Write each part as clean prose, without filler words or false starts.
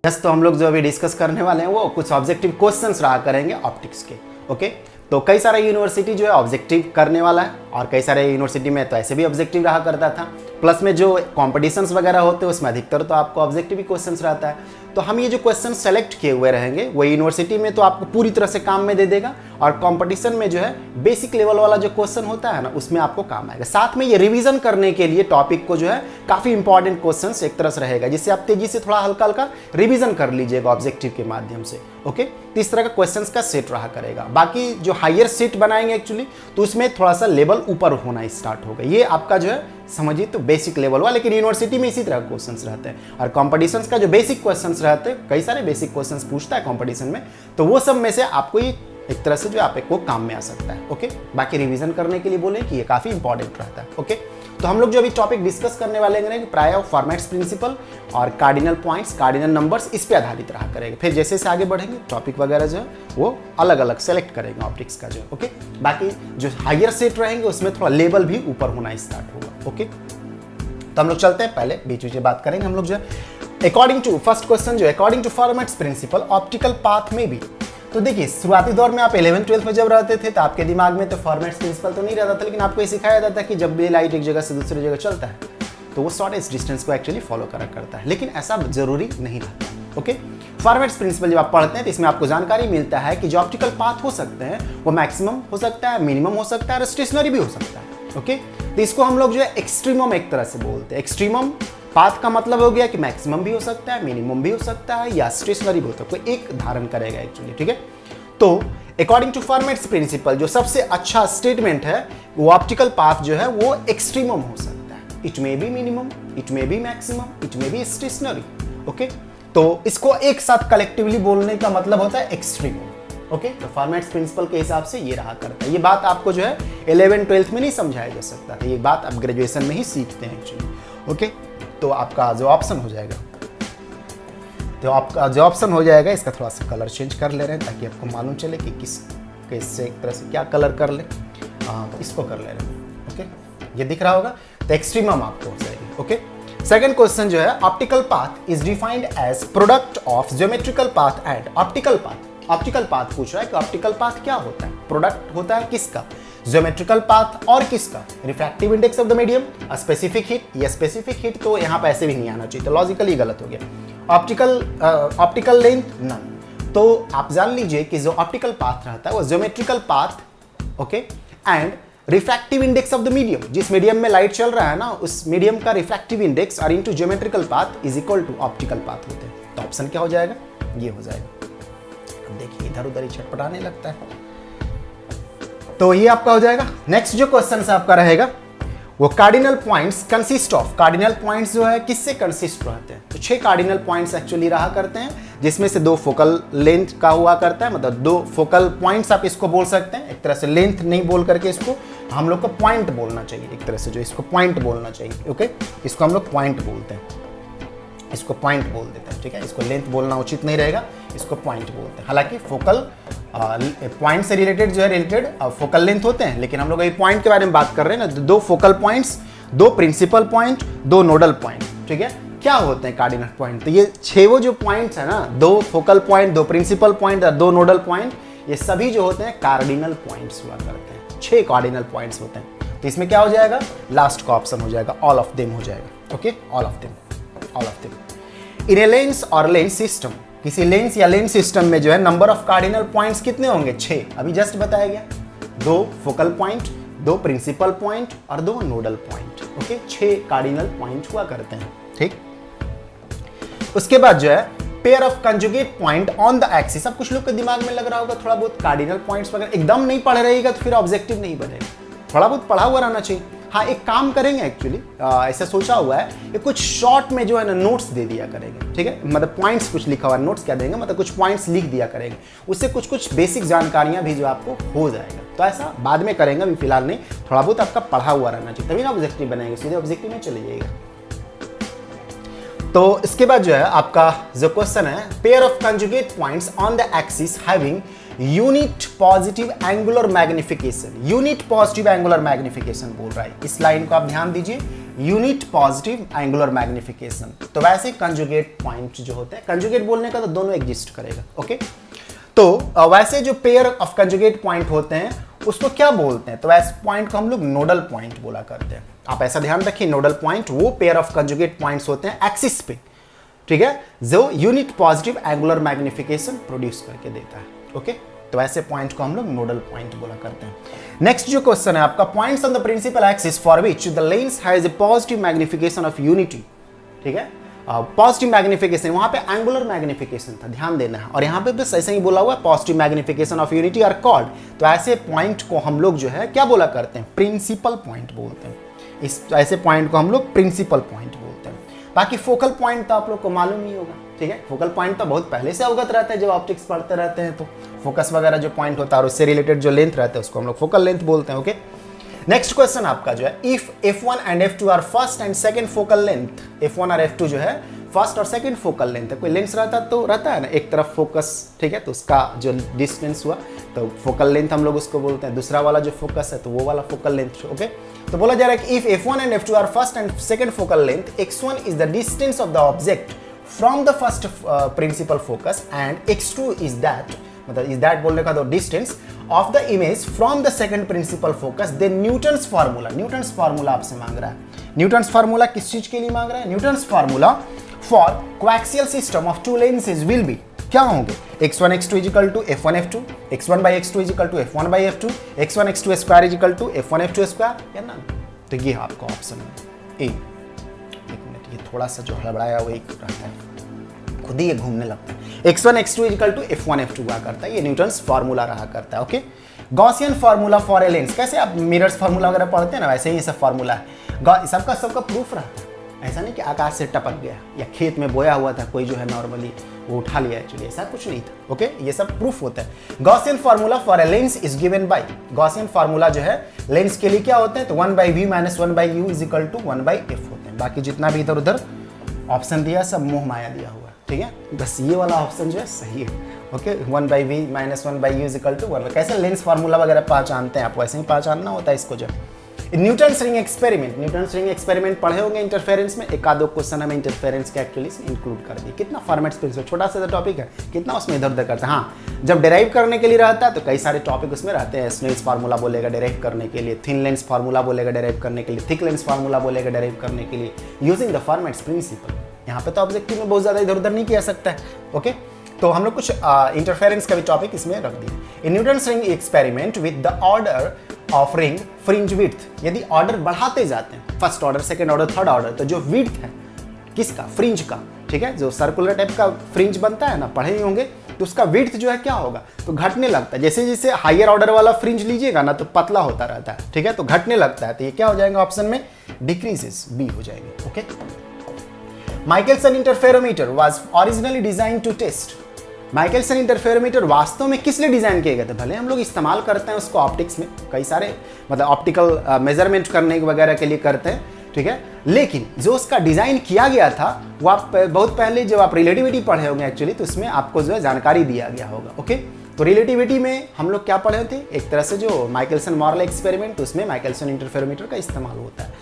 Yes, तो हम लोग जो अभी डिस्कस करने वाले हैं वो कुछ ऑब्जेक्टिव क्वेश्चंस रहा करेंगे ऑप्टिक्स के। ओके, तो कई सारे यूनिवर्सिटी जो है ऑब्जेक्टिव करने वाला है और कई सारे यूनिवर्सिटी में तो ऐसे भी ऑब्जेक्टिव रहा करता था। प्लस में जो कॉम्पिटिशन्स वगैरह होते हैं उसमें अधिकतर तो आपको ऑब्जेक्टिव ही क्वेश्चंस रहता है। तो हम ये जो क्वेश्चन सेलेक्ट किए हुए रहेंगे वो यूनिवर्सिटी में तो आपको पूरी तरह से काम में दे देगा और कंपटीशन में जो है बेसिक लेवल वाला जो क्वेश्चन होता है ना उसमें आपको काम आएगा। साथ में ये रिवीजन करने के लिए टॉपिक को जो है काफी इंपॉर्टेंट क्वेश्चंस एक तरह से रहेगा, जिससे आप तेजी से थोड़ा हल्का हल्का रिवीजन कर लीजिएगा ऑब्जेक्टिव के माध्यम से। ओके, तो इस तरह का क्वेश्चंस का सेट रहा करेगा। बाकी जो हायर सेट बनाएंगे एक्चुअली तो उसमें थोड़ा सा लेवल ऊपर होना स्टार्ट होगा। ये आपका जो है समझिए तो बेसिक लेवल हुआ, लेकिन यूनिवर्सिटी में इसी तरह क्वेश्चंस रहते हैं। और कॉम्पिटिशन्स का जो बेसिक क्वेश्चंस रहते हैं, कई सारे बेसिक क्वेश्चंस पूछता है कॉम्पिटिशन में, तो वो सब में से आपको ये एक तरह से जो आपको काम में आ सकता है। ओके, बाकी रिवीजन करने के लिए बोले कि ये काफी इंपॉर्टेंट रहता है। ओके, तो हम लोग जो अभी टॉपिक डिस्कस करने वाले हैं प्राय ऑफ फॉर्मेट्स प्रिंसिपल और कार्डिनल पॉइंट्स, कार्डिनल नंबर्स, इस पे आधारित रहा करेंगे। फिर जैसे जैसे आगे बढ़ेंगे टॉपिक वगैरह जो है वो अलग अलग सेलेक्ट करेंगे ऑप्टिक्स का जो। ओके, बाकी जो हायर सेट रहेंगे उसमें थोड़ा लेवल भी ऊपर होना स्टार्ट होगा। ओके, तो हम लोग चलते हैं, पहले बीच बीच बात करेंगे हम लोग जो है अकॉर्डिंग टू फर्स्ट क्वेश्चन जो according to Fermat's principle optical path में भी। तो देखिए शुरुआती दौर में आप 11th-12th में जब रहते थे तो आपके दिमाग में तो फॉर्मेट्स प्रिंसिपल तो नहीं रहता था, लेकिन आपको ये सिखाया जाता है कि जब भी लाइट एक जगह से दूसरी जगह चलता है तो वो शॉर्टेस्ट डिस्टेंस को एक्चुअली फॉलो करा करता है, लेकिन ऐसा जरूरी नहीं रहता। ओके, फॉर्मेट्स प्रिंसिपल जब आप पढ़ते हैं तो इसमें आपको जानकारी मिलता है कि जो ऑप्टिकल पाथ हो सकते हैं वो मैक्सिमम हो सकता है, मिनिमम हो सकता है और स्टेशनरी भी हो सकता है। ओके, तो इसको हम लोग जो है एक्सट्रीमम एक तरह से बोलते हैं। एक्सट्रीमम पाथ का मतलब हो गया कि मैक्सिमम भी हो सकता है, मिनिमम भी हो सकता है या स्टेशनरी भी हो सकता है, कोई एक धारण करेगा एक्चुअली। ठीक है, तो अकॉर्डिंग टू फॉर्मेट्स प्रिंसिपल जो सबसे अच्छा स्टेटमेंट है वो ऑप्टिकल पाथ जो है वो एक्सट्रीमम हो सकता है। It may be minimum, it may be maximum, it may be stationary. Okay, तो इसको एक साथ कलेक्टिवली बोलने का मतलब होता है एक्सट्रीमम। ओके, तो फॉर्मेट्स प्रिंसिपल के हिसाब से ये रहा करता है। ये बात आपको जो है 11th-12th में नहीं समझाया जा सकता था, ये बात आप ग्रेजुएशन में ही सीखते हैं एक्चुअली। ओके, तो आपका जो ऑप्शन हो जाएगा, तो आपका जो ऑप्शन हो जाएगा इसका थोड़ा सा कलर चेंज कर ले रहे हैं ताकि आपको मालूम चले कि किससे एक तरह से क्या कलर कर ले। तो इसको कर ले रहे हैं। ओके, ये दिख रहा होगा, तो एक्सट्रीमम आपको हो जाएगी। ओके, सेकंड क्वेश्चन जो है optical path is defined as product of geometrical path and optical path. Optical path पूछ रहा है कि ऑप्टिकल पाथ क्या होता है, प्रोडक्ट होता है किसका, ज्योमेट्रिकल पाथ और किसका, refractive index of the medium, specific heat. ये स्पेसिफिक हिट तो यहाँ पे ऐसे भी नहीं आना चाहिए, तो लॉजिकली गलत हो गया। Optical length none. तो आप जान लीजिए कि जो ऑप्टिकल पाथ रहता है वो geometrical path, okay, and refractive index of the medium, जिस मीडियम में लाइट चल रहा है ना उस मीडियम का रिफ्रैक्टिव इंडेक्स और into geometrical path is equal to optical path होते हैं। तो ऑप्शन क्या हो जाएगा, ये हो जाएगा। देखिए इधर उधर ही छटपटाने लगता है, तो ये आपका हो जाएगा। नेक्स्ट जो क्वेश्चन से आपका रहेगा वो cardinal points consist of. Cardinal points जो है किससे कंसिस्ट रहते हैं, तो 6 कार्डिनल पॉइंट्स एक्चुअली रहा करते हैं, जिसमें से 2 फोकल लेंथ का हुआ करता है, मतलब 2 फोकल पॉइंट्स आप इसको बोल सकते हैं। एक तरह से लेंथ नहीं बोल करके इसको हम लोग को पॉइंट बोलना चाहिए, एक तरह से जो इसको पॉइंट बोलना चाहिए। ओके, इसको हम लोग पॉइंट बोलते हैं, इसको पॉइंट बोल देते हैं। ठीक है, इसको लेंथ बोलना उचित नहीं रहेगा, इसको पॉइंट बोलते हैं। हालांकि फोकल पॉइंट से रिलेटेड जो है रिलेटेड फोकल लेंथ होते हैं, लेकिन हम लोग अभी पॉइंट के बारे में बात कर रहे हैं ना। 2 focal points, 2 principal point, 2 nodal point. ठीक है, क्या होते हैं कार्डिनल पॉइंट, तो ये 6 वो जो पॉइंट्स है ना, 2 फोकल पॉइंट, 2 प्रिंसिपल पॉइंट और 2 नोडल पॉइंट, ये सभी जो होते हैं कार्डिनल पॉइंट्स हुआ करते हैं। 6 कार्डिनल पॉइंट्स होते हैं। तो इसमें क्या हो जाएगा, लास्ट का ऑप्शन हो जाएगा, ऑल ऑफ देम हो जाएगा। Okay, all of them, all of them. In a lens और लेंस सिस्टम, किसी लेंस या लेंस सिस्टम में जो है नंबर ऑफ कार्डिनल पॉइंट्स कितने होंगे, 6। अभी जस्ट बताया गया, 2 फोकल पॉइंट, 2 प्रिंसिपल पॉइंट और 2 nodal point. Okay, 6 cardinal point हुआ करते हैं। ठीक, उसके बाद जो है pair of conjugate point on the axis. अब कुछ लोग के दिमाग में लग रहा होगा थोड़ा बहुत कार्डिनल पॉइंट्स वगैरह एकदम नहीं पढ़ रहेगा तो फिर ऑब्जेक्टिव नहीं बनेगा, थोड़ा बहुत पढ़ा हुआ रहना चाहिए। हाँ, एक काम करेंगे एक्चुअली, ऐसा सोचा हुआ है, ये कुछ शॉर्ट में जो है ना नोट्स दे दिया करेंगे। ठीक है, मतलब पॉइंट्स कुछ लिखा हुआ, नोट्स क्या देंगे, मतलब कुछ पॉइंट्स लिख दिया करेंगे, उससे कुछ कुछ बेसिक जानकारियां भी जो आपको हो जाएगा। तो ऐसा बाद में करेंगे, अभी फिलहाल नहीं, थोड़ा बहुत आपका पढ़ा हुआ रहना चाहिए, तभी ना ऑब्जेक्टिव बनेंगे, सीधे ऑब्जेक्टिव में चले जाइएगा। तो इसके बाद जो है आपका जो क्वेश्चन है, pair of conjugate points on the axis having unit positive angular magnification. Unit positive angular magnification बोल रहा है, इस लाइन को आप ध्यान दीजिए। Unit positive angular magnification. तो वैसे कंजुगेट पॉइंट जो होते हैं, कंजुगेट बोलने का तो दोनों एग्जिस्ट करेगा, ओके। तो वैसे जो पेयर ऑफ कंजुगेट पॉइंट होते हैं उसको क्या बोलते हैं? तो वैसे पॉइंट को हम लोग नोडल पॉइंट बोला करते हैं। आप ऐसा ध्यान रखिए, नोडल पॉइंट वो पेयर ऑफ कंजुगेट पॉइंट्स होते हैं एक्सिस पे, ठीक है, जो unit positive angular magnification produce करके देता है, ओके। तो ऐसे पॉइंट को हम लोग नोडल पॉइंट बोला करते हैं। नेक्स्ट जो क्वेश्चन है आपका, points on the principal axis for which the lens has a positive magnification of unity, ठीक है। पॉजिटिव मैग्निफिकेशन, वहां पे एंगुलर मैग्निफिकेशन था, ध्यान देना है, और यहाँ पे बस ऐसे ही बोला हुआ positive magnification of unity are called. तो ऐसे पॉइंट को हम लोग जो है क्या बोला करते हैं? प्रिंसिपल पॉइंट बोलते हैं। इस ऐसे पॉइंट को हम लोग प्रिंसिपल पॉइंट बोलते हैं। बाकी फोकल पॉइंट तो आप लोग को मालूम ही होगा, ठीक है। फोकल पॉइंट तो बहुत पहले से अवगत रहता है, जब ऑप्टिक्स पढ़ते रहते हैं तो फोकस वगैरह जो पॉइंट होता है और उससे रिलेटेड जो लेंथ रहता है उसको हम लोग फोकल लेंथ बोलते हैं, ओके। नेक्स्ट क्वेश्चन आपका जो है, if f1 and f2 are first and second focal length, f1 और f2 जो है फर्स्ट और सेकंड फोकल लेंथ है, कोई लेंस रहता तो रहता है ना एक तरफ फोकस, ठीक है, तो उसका जो डिस्टेंस हुआ तो फोकल लेंथ हम लोग उसको बोलते हैं। दूसरा वाला जो फोकस है तो वो वाला फोकल लेंथ, ओके। तो बोला जा रहा है कि if f1 and f2 are first and second focal length, x1 is the distance of the object from the first principal focus and x2 is that, मतलब इज दैट बोलने का तो distance of the image from the second principal focus, then Newton's formula, Newton's formula आपसे मांग रहा है। Newton's formula किस चीज के लिए मांग रहा है? Newton's formula for coaxial system of two lenses will be, क्या होंगे? x1 x2 equal to f1 f2, x1 by x2 equal to f1 by f2, x1 x2 square equal to f1 f2 square, या ना? तो ये आपका option है ए। एक minute, ये थोड़ा सा जो हड़बड़ाया वो एक रहता है, खुद ही ये घूमने लगता है। x1 x2 equal to f1 f2 हुआ करता है, ये न्यूटन्स फार्मूला रहा करता है, okay. Gaussian formula for a lens, कैसे आप मिरर्स फार्मूला वगैरह पढ़ते हैं ना, वैसे ही ये सब फार्मूला है, सबका प्रूफ रहता है। ऐसा नहीं कि आकाश से टपक गया या खेत में बोया हुआ था कोई जो है नॉर्मली वो उठा लिया, एक्चुअली ऐसा कुछ नहीं था, ओके। ये सब प्रूफ होता है। Gaussian formula for a lens is given by, Gaussian formula जो है लेंस के लिए क्या होते हैं? तो 1/v - 1/u is equal to 1/f होते हैं। बाकी जितना भी इधर उधर ऑप्शन दिया सब मोह माया दिया हुआ, ठीक है। बस ये वाला ऑप्शन जो है सही है, okay. 1/v - 1/u is equal to 1। कैसे लेंस फार्मूला वगैरह पहचानते हैं आप, वैसे ही पहचानना होता है इसको। जो Newton's ring experiment, Newton's ring experiment पढ़े होंगे इंटरफेरेंस में, एक आधो क्वेश्चन हमें इंटरफेरेंस के एक्चुअली इंक्लूड कर दिए। कितना फॉर्मेट स्पेस, छोटा सा टॉपिक है, कितना उसमें इधर उधर करता है। हाँ, जब डिराइव करने के लिए रहता है तो कई सारे टॉपिक उसमें रहते हैं। स्नेल्स फार्मूला बोलेगा डिराइव करने के लिए, थिन लेंस फार्मूला बोलेगा डिराइव करने के लिए, थिक लेंस फार्मूला बोलेगा डिराइव करने के लिए, यूजिंग द फॉर्मेट्स प्रिंसिपल। यहाँ पे तो ऑब्जेक्टिव में बहुत ज़्यादा इधर उधर नहीं किया सकता है, ओके। तो हम लोग कुछ इंटरफेरेंस का भी टॉपिक इसमें रख दिए। In Newton's ring experiment with the order of ring fringe width, यदि ऑर्डर बढ़ाते जाते हैं, first order, second order, third order, तो जो विड्थ है किसका? फ्रिंज का, ठीक है। जो सर्कुलर टाइप का फ्रिंज बनता है ना, पढ़े ही होंगे, तो उसका विड्थ जो है क्या होगा? तो घटने लगता है। जैसे जैसे हायर ऑर्डर वाला फ्रिंज लीजिएगा ना तो पतला होता रहता है, ठीक है, तो घटने लगता है। तो ये क्या हो जाएगा ऑप्शन में? डिक्रीजेस, बी हो जाएगा, okay. Michelson interferometer was originally design to test, Michelson interferometer वास्तव में किस लिए डिजाइन किए गए थे? भले हम लोग इस्तेमाल करते हैं उसको ऑप्टिक्स में, कई सारे मतलब ऑप्टिकल मेजरमेंट करने वगैरह के लिए करते हैं, ठीक है, लेकिन जो उसका डिजाइन किया गया था वो आप बहुत पहले जब आप रिलेटिविटी पढ़े होंगे एक्चुअली, तो उसमें आपको जो है जानकारी दिया गया होगा, ओके। तो रिलेटिविटी में हम लोग क्या पढ़े थे? एक तरह से जो माइकलसन मॉरले एक्सपेरिमेंट, उसमें माइकलसन इंटरफेरोमीटर का इस्तेमाल होता है,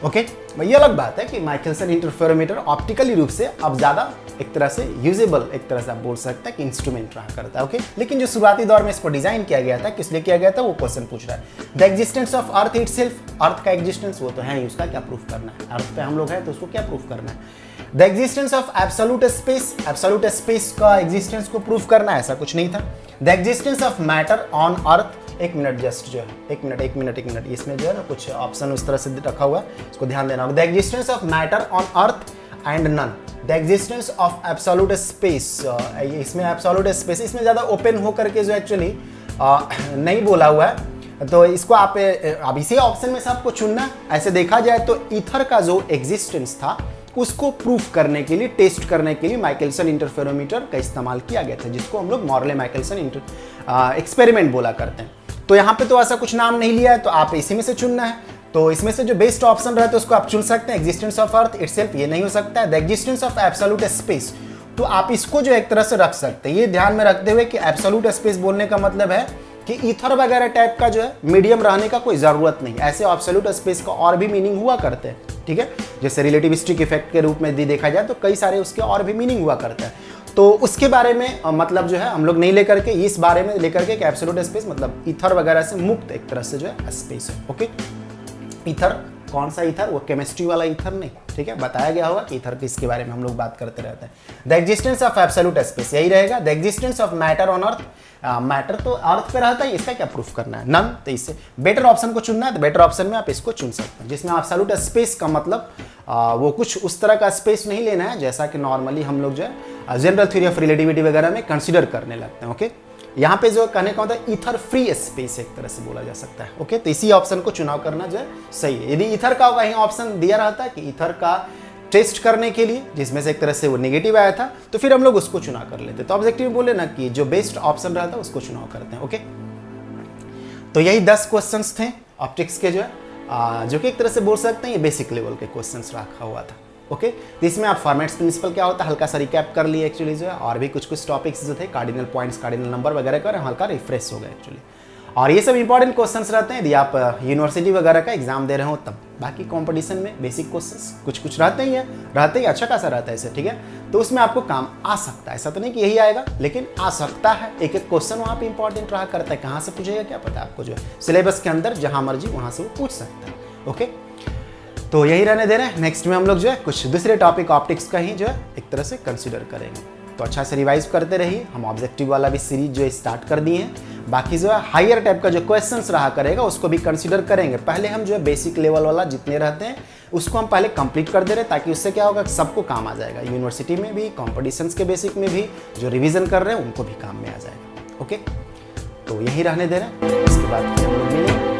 ओके। ये अलग बात है कि माइकलसन इंटरफेरोमीटर ऑप्टिकली रूप से अब ज़्यादा एक तरह से यूजेबल, एक तरह से आप बोल सकते हैं कि इंस्ट्रूमेंट रहा करता है, ओके। लेकिन जो शुरुआती दौर में इसको डिजाइन किया गया था, किस लिए किया गया था, वो क्वेश्चन पूछ रहा है। The existence of earth itself, earth का एग्जिस्टेंस वो तो है ही, उसका क्या प्रूफ करना है? अर्थ पे हम लोग हैं तो उसको क्या प्रूफ करना है? The existence of absolute space, absolute space का एग्जिस्टेंस को प्रूफ करना है, ऐसा कुछ नहीं था। The existence of matter on अर्थ, एक मिनट जस्ट जो है, एक मिनट, इसमें जो है ना कुछ ऑप्शन उस तरह से रखा हुआ है, उसको ध्यान देना होगा। The existence of matter on earth and none, the existence of absolute space, इसमें एब्सोल्यूट स्पेस इसमें ज़्यादा ओपन होकर के जो एक्चुअली नहीं बोला हुआ है, तो इसको आप अब इसी ऑप्शन में से आपको चुनना है। ऐसे देखा जाए तो ईथर का जो एग्जिस्टेंस था उसको प्रूफ करने के लिए, टेस्ट करने के लिए माइकलसन इंटरफेरोमीटर का इस्तेमाल किया गया था, जिसको हम लोग मॉरले माइकलसन एक्सपेरिमेंट बोला करते हैं। तो यहाँ पे तो ऐसा कुछ नाम नहीं लिया है, तो आप इसी में से चुनना है। तो इसमें से जो बेस्ट ऑप्शन रहता है उसको आप चुन सकते हैं। एग्जिस्टेंस ऑफ अर्थ इटसेल्फ ये नहीं हो सकता है। The existence of absolute space, तो आप इसको जो एक तरह से रख सकते हैं। ये ध्यान में रखते हुए कि एब्सोल्यूट स्पेस बोलने का मतलब है कि ईथर वगैरह टाइप का जो है मीडियम रहने का कोई ज़रूरत नहीं, ऐसे एब्सोल्यूट स्पेस का और भी मीनिंग हुआ करते हैं, ठीक है। जैसे रिलेटिविस्टिक इफेक्ट के रूप में देखा जाए तो कई सारे उसके और भी मीनिंग हुआ करता है, तो उसके बारे में मतलब जो है हम लोग नहीं लेकर के, इस बारे में लेकर के एब्सोल्यूट स्पेस मतलब ईथर वगैरह से मुक्त एक तरह से जो है स्पेस है, ओके। ईथर कौन सा ईथर, वो केमिस्ट्री वाला ईथर नहीं, ठीक है। बताया गया होगा कि ईथर किसके बारे में हम लोग बात करते रहते हैं। The existence of absolute space यही रहेगा। The existence of matter on earth, matter तो अर्थ पे रहता है, इसका क्या प्रूफ करना है, नन। तो इससे बेटर ऑप्शन को चुनना है तो बेटर ऑप्शन में आप इसको चुन सकते हैं, जिसमें एब्सोल्यूट स्पेस का मतलब वो कुछ उस तरह का स्पेस नहीं लेना है जैसा कि नॉर्मली हम लोग जो है जनरल थ्योरी ऑफ रिलेटिविटी वगैरह में कंसिडर करने लगते हैं, ओके। यहाँ पे जो कहने का होता है ईथर फ्री स्पेस एक तरह से बोला जा सकता है, ओके। तो इसी ऑप्शन को चुनाव करना जो है सही है। यदि ईथर का कहीं ऑप्शन दिया रहता है कि ईथर का टेस्ट करने के लिए, जिसमें से एक तरह से वो नेगेटिव आया था, तो फिर हम लोग उसको चुनाव कर लेते। तो ऑब्जेक्टिव बोले ना कि जो बेस्ट ऑप्शन रहता है उसको चुनाव करते हैं, ओके। तो यही 10 क्वेश्चंस थे ऑप्टिक्स के जो है, जो कि एक तरह से बोल सकते हैं ये बेसिक लेवल के क्वेश्चंस रखा हुआ था, ओके। तो इसमें आप फॉर्मेट्स प्रिंसिपल क्या होता है हल्का सा रिकैप कर लिए एक्चुअली जो है, और भी कुछ टॉपिक्स जो थे कार्डिनल पॉइंट्स, कार्डिनल नंबर वगैरह का हल्का रिफ्रेश हो गया एक्चुअली। और ये सब इंपॉर्टेंट क्वेश्चंस रहते हैं यदि आप यूनिवर्सिटी वगैरह का एग्जाम दे रहे हो तब। बाकी कंपटीशन में बेसिक क्वेश्चंस कुछ रहते ही रहते ही अच्छा खासा रहता है इसे, ठीक है। तो उसमें आपको काम आ सकता है, ऐसा तो नहीं कि यही आएगा, लेकिन आ सकता है। एक एक क्वेश्चन वहाँ पे इंपॉर्टेंट रहा करता है, कहाँ से पूछेगा क्या पता आपको, जो है सिलेबस के अंदर जहाँ मर्जी वहाँ से वो पूछ सकता है, ओके। तो यही रहने दे रहे हैं, नेक्स्ट में हम लोग जो है कुछ दूसरे टॉपिक ऑप्टिक्स का ही जो है एक तरह से कंसिडर करेंगे। तो अच्छा से रिवाइज करते रहिए, हम ऑब्जेक्टिव वाला भी सीरीज जो स्टार्ट कर दिए हैं। बाकी जो है हायर टाइप का जो क्वेश्चंस रहा करेगा उसको भी कंसिडर करेंगे। पहले हम जो है बेसिक लेवल वाला जितने रहते हैं उसको हम पहले कंप्लीट कर दे रहे हैं, ताकि उससे क्या होगा सबको काम आ जाएगा, यूनिवर्सिटी में भी, कॉम्पिटिशन्स के बेसिक में भी, जो रिविजन कर रहे हैं उनको भी काम में आ जाएगा, ओके। तो यही रहने दे रहे हैं, इसके बाद हम लोग मिलेंगे।